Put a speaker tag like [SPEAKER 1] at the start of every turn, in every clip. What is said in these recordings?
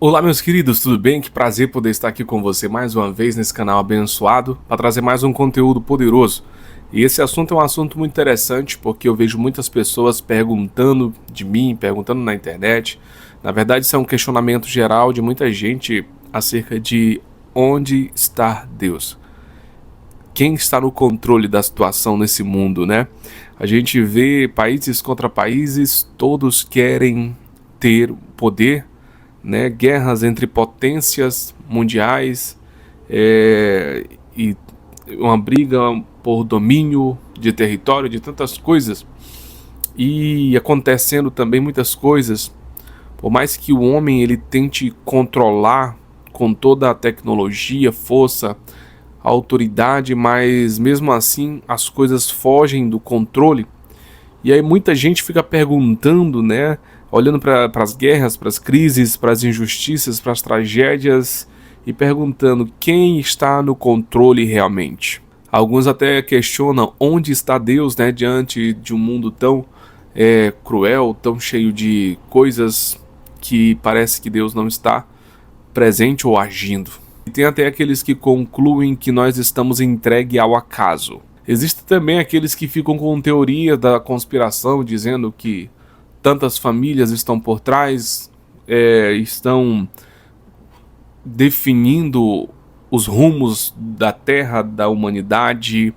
[SPEAKER 1] Olá, meus queridos, tudo bem? Que prazer poder estar aqui com você mais uma vez nesse canal abençoado para trazer mais um conteúdo poderoso. E esse assunto é um assunto muito interessante porque eu vejo muitas pessoas perguntando de mim, perguntando na internet. Na verdade, isso é um questionamento geral de muita gente acerca de onde está Deus. Quem está no controle da situação nesse mundo, né? A gente vê países contra países, todos querem ter poder, né, guerras entre potências mundiais, e uma briga por domínio de território, de tantas coisas, e acontecendo também muitas coisas. Por mais que o homem ele tente controlar com toda a tecnologia, força, autoridade, mas mesmo assim as coisas fogem do controle. E aí muita gente fica perguntando, né, olhando para as guerras, para as crises, para as injustiças, para as tragédias e perguntando quem está no controle realmente. Alguns até questionam onde está Deus, né, diante de um mundo tão cruel, tão cheio de coisas que parece que Deus não está presente ou agindo. E tem até aqueles que concluem que nós estamos entregue ao acaso. Existem também aqueles que ficam com teoria da conspiração, dizendo que tantas famílias estão por trás, estão definindo os rumos da Terra, da humanidade,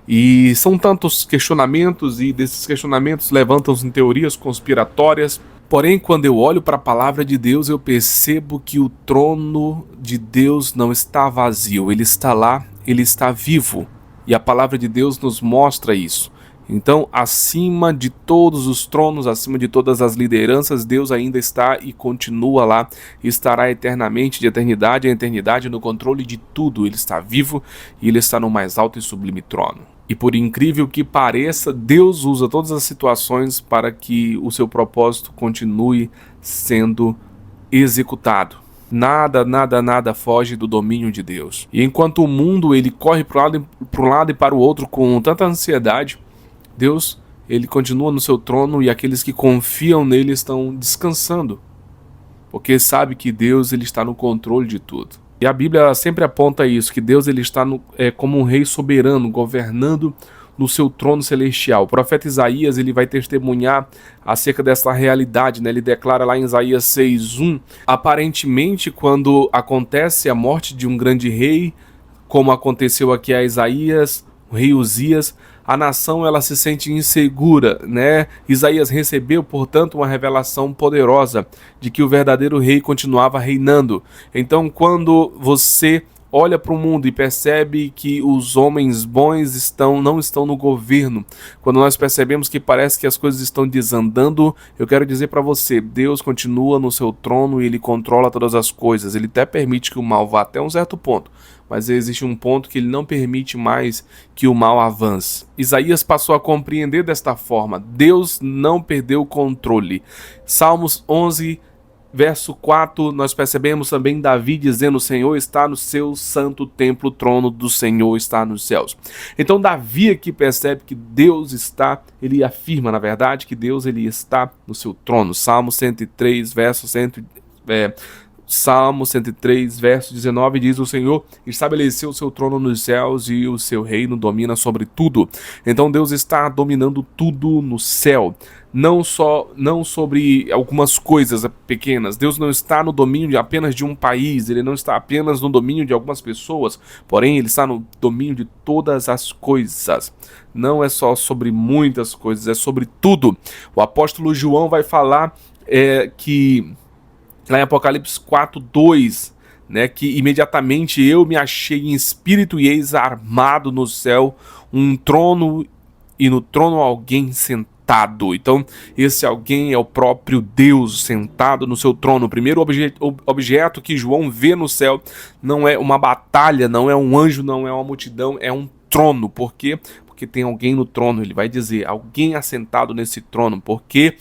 [SPEAKER 1] e são tantos questionamentos, e desses questionamentos levantam-se teorias conspiratórias. Porém, quando eu olho para a palavra de Deus, eu percebo que o trono de Deus não está vazio, ele está lá, ele está vivo. E a palavra de Deus nos mostra isso. Então, acima de todos os tronos, acima de todas as lideranças, Deus ainda está e continua lá, estará eternamente, de eternidade a eternidade, no controle de tudo. Ele está vivo e ele está no mais alto e sublime trono. E por incrível que pareça, Deus usa todas as situações para que o seu propósito continue sendo executado. Nada foge do domínio de Deus. E enquanto o mundo ele corre para um lado e para o outro com tanta ansiedade, Deus ele continua no seu trono e aqueles que confiam nele estão descansando, porque sabe que Deus ele está no controle de tudo. E a Bíblia sempre aponta isso, que Deus ele está como um rei soberano, governando no seu trono celestial. O profeta Isaías ele vai testemunhar acerca dessa realidade, né? Ele declara lá em Isaías 6:1, aparentemente quando acontece a morte de um grande rei, como aconteceu aqui a Isaías, o rei Uzias, a nação ela se sente insegura, né? Isaías recebeu, portanto, uma revelação poderosa de que o verdadeiro rei continuava reinando. Então, quando você olha para o mundo e percebe que os homens bons não estão no governo, quando nós percebemos que parece que as coisas estão desandando, eu quero dizer para você, Deus continua no seu trono e ele controla todas as coisas. Ele até permite que o mal vá até um certo ponto, mas existe um ponto que ele não permite mais que o mal avance. Isaías passou a compreender desta forma: Deus não perdeu o controle. Salmos 11, verso 4, nós percebemos também Davi dizendo: o Senhor está no seu santo templo, o trono do Senhor está nos céus. Então Davi aqui percebe que Deus está, ele afirma na verdade que Deus ele está no seu trono. Salmo 103, verso 19 diz: o Senhor estabeleceu o seu trono nos céus e o seu reino domina sobre tudo. Então Deus está dominando tudo no céu, não sobre algumas coisas pequenas. Deus não está no domínio apenas de um país, ele não está apenas no domínio de algumas pessoas, porém ele está no domínio de todas as coisas. Não é só sobre muitas coisas, é sobre tudo. O apóstolo João vai falar que lá em Apocalipse 4:2, né, que imediatamente eu me achei em espírito e eis armado no céu um trono e no trono alguém sentado. Então esse alguém é o próprio Deus sentado no seu trono. O primeiro objeto que João vê no céu não é uma batalha, não é um anjo, não é uma multidão, é um trono. Por quê? Porque tem alguém no trono. Ele vai dizer alguém assentado nesse trono, porque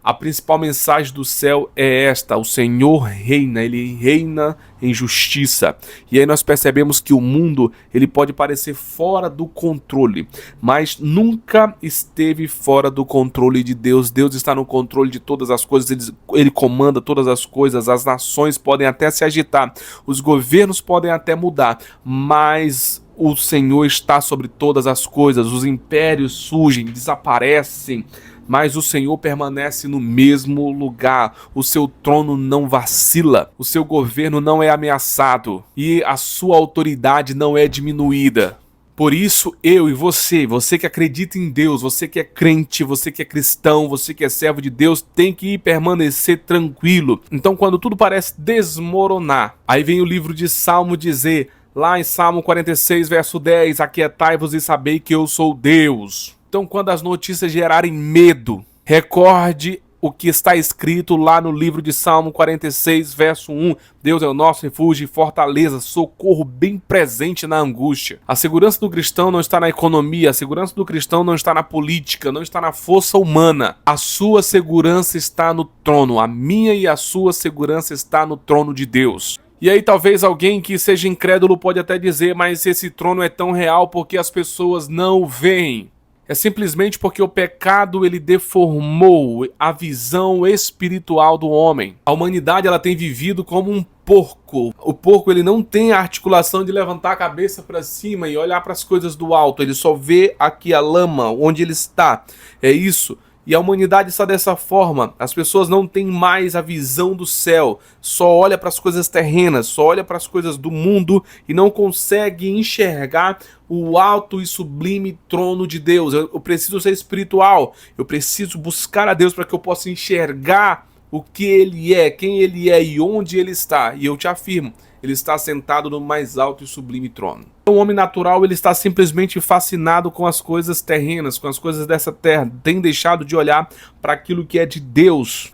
[SPEAKER 1] A principal mensagem do céu é esta: o Senhor reina, Ele reina em justiça. E aí nós percebemos que o mundo, ele pode parecer fora do controle, mas nunca esteve fora do controle de Deus. Deus está no controle de todas as coisas, Ele comanda todas as coisas. As nações podem até se agitar, os governos podem até mudar, mas o Senhor está sobre todas as coisas. Os impérios surgem, desaparecem, mas o Senhor permanece no mesmo lugar. O seu trono não vacila, o seu governo não é ameaçado e a sua autoridade não é diminuída. Por isso, eu e você que acredita em Deus, você que é crente, você que é cristão, você que é servo de Deus, tem que permanecer tranquilo. Então, quando tudo parece desmoronar, aí vem o livro de Salmo dizer, lá em Salmo 46, verso 10, aquietai-vos e sabei que eu sou Deus. Então, quando as notícias gerarem medo, recorde o que está escrito lá no livro de Salmo 46, verso 1. Deus é o nosso refúgio e fortaleza, socorro bem presente na angústia. A segurança do cristão não está na economia, a segurança do cristão não está na política, não está na força humana. A sua segurança está no trono, a minha e a sua segurança está no trono de Deus. E aí talvez alguém que seja incrédulo pode até dizer, mas esse trono é tão real porque as pessoas não o veem. É simplesmente porque o pecado ele deformou a visão espiritual do homem. A humanidade ela tem vivido como um porco. O porco ele não tem a articulação de levantar a cabeça para cima e olhar para as coisas do alto. Ele só vê aqui a lama, onde ele está. É isso. E a humanidade está dessa forma. As pessoas não têm mais a visão do céu, só olha para as coisas terrenas, só olha para as coisas do mundo e não consegue enxergar o alto e sublime trono de Deus. Eu preciso ser espiritual, eu preciso buscar a Deus para que eu possa enxergar o que Ele é, quem Ele é e onde Ele está. E eu te afirmo, Ele está sentado no mais alto e sublime trono. O homem natural ele está simplesmente fascinado com as coisas terrenas, com as coisas dessa terra. Tem deixado de olhar para aquilo que é de Deus.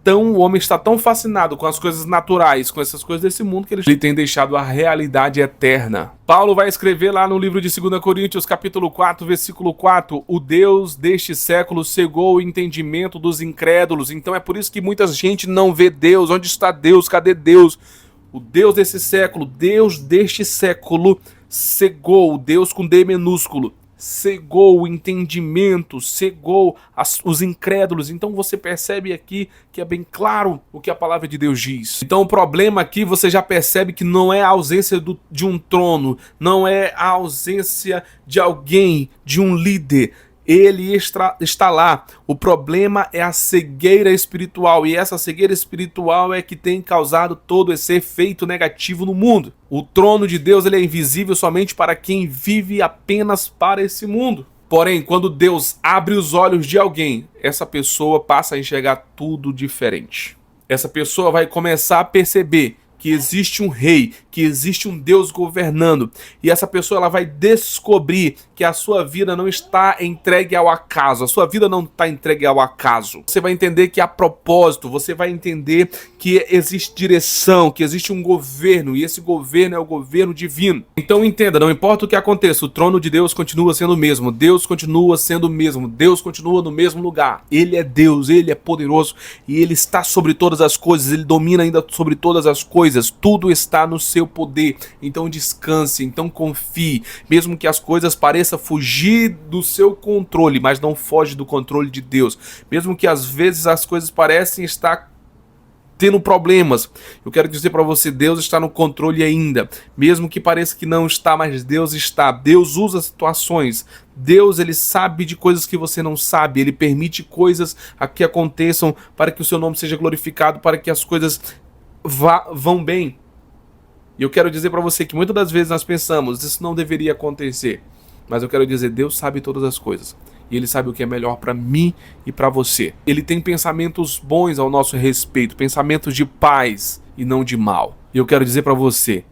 [SPEAKER 1] O homem está tão fascinado com as coisas naturais, com essas coisas desse mundo, que ele tem deixado a realidade eterna. Paulo vai escrever lá no livro de 2 Coríntios, capítulo 4, versículo 4, o Deus deste século cegou o entendimento dos incrédulos. Então é por isso que muita gente não vê Deus. Onde está Deus? Cadê Deus? O Deus desse século, Deus deste século cegou, Deus com D minúsculo, cegou o entendimento, cegou os incrédulos. Então você percebe aqui que é bem claro o que a palavra de Deus diz. Então o problema aqui você já percebe que não é a ausência de um trono, não é a ausência de alguém, de um líder. Ele está lá. O problema é a cegueira espiritual. E essa cegueira espiritual é que tem causado todo esse efeito negativo no mundo. O trono de Deus ele é invisível somente para quem vive apenas para esse mundo. Porém, quando Deus abre os olhos de alguém, essa pessoa passa a enxergar tudo diferente. Essa pessoa vai começar a perceber que existe um rei, que existe um Deus governando. E essa pessoa ela vai descobrir que a sua vida não está entregue ao acaso. A sua vida não está entregue ao acaso. Você vai entender que há propósito, você vai entender que existe direção, que existe um governo, e esse governo é o governo divino. Então entenda, não importa o que aconteça, o trono de Deus continua sendo o mesmo, Deus continua sendo o mesmo, Deus continua no mesmo lugar. Ele é Deus, Ele é poderoso, e Ele está sobre todas as coisas, Ele domina ainda sobre todas as coisas. Tudo está no seu poder, então descanse, então confie, mesmo que as coisas pareçam fugir do seu controle, mas não foge do controle de Deus, mesmo que às vezes as coisas parecem estar tendo problemas, eu quero dizer para você, Deus está no controle ainda, mesmo que pareça que não está, mas Deus está. Deus usa situações, Deus ele sabe de coisas que você não sabe, Ele permite coisas que aconteçam para que o seu nome seja glorificado, para que as coisas vão bem. E eu quero dizer para você que muitas das vezes nós pensamos, isso não deveria acontecer. Mas eu quero dizer, Deus sabe todas as coisas. E Ele sabe o que é melhor para mim e para você. Ele tem pensamentos bons ao nosso respeito, pensamentos de paz e não de mal. E eu quero dizer para você,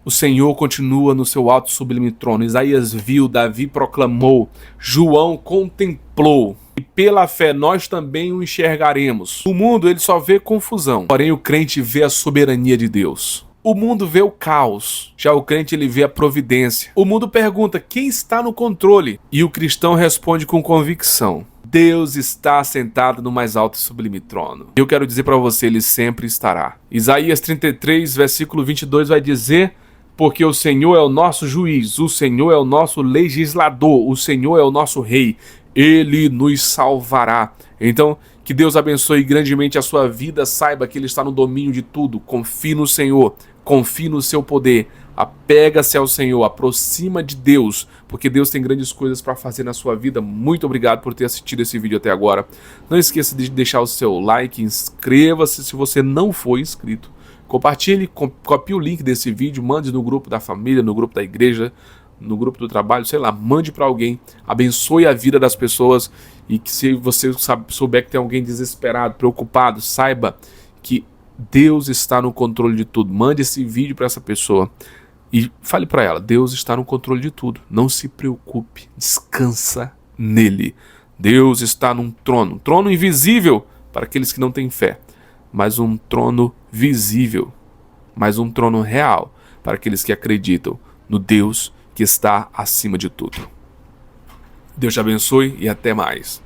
[SPEAKER 1] o Senhor continua no seu alto e sublime trono. Isaías viu, Davi proclamou, João contemplou. E pela fé nós também o enxergaremos. O mundo ele só vê confusão, porém o crente vê a soberania de Deus. O mundo vê o caos, já o crente ele vê a providência. O mundo pergunta quem está no controle e o cristão responde com convicção: Deus está sentado no mais alto e sublime trono. Eu quero dizer para você, ele sempre estará. Isaías 33, versículo 22 vai dizer: porque o Senhor é o nosso juiz, o Senhor é o nosso legislador, o Senhor é o nosso rei, ele nos salvará. Então, que Deus abençoe grandemente a sua vida, saiba que ele está no domínio de tudo, confie no Senhor, confie no seu poder, apega-se ao Senhor, aproxima de Deus, porque Deus tem grandes coisas para fazer na sua vida. Muito obrigado por ter assistido esse vídeo até agora. Não esqueça de deixar o seu like, inscreva-se se você não for inscrito. Compartilhe, copie o link desse vídeo, mande no grupo da família, no grupo da igreja, no grupo do trabalho, sei lá, mande para alguém, abençoe a vida das pessoas, e que se você souber que tem alguém desesperado, preocupado, saiba que Deus está no controle de tudo. Mande esse vídeo para essa pessoa e fale para ela, Deus está no controle de tudo, não se preocupe, descansa nele. Deus está num trono invisível para aqueles que não têm fé, mas um trono visível, mas um trono real para aqueles que acreditam no Deus que está acima de tudo. Deus te abençoe e até mais.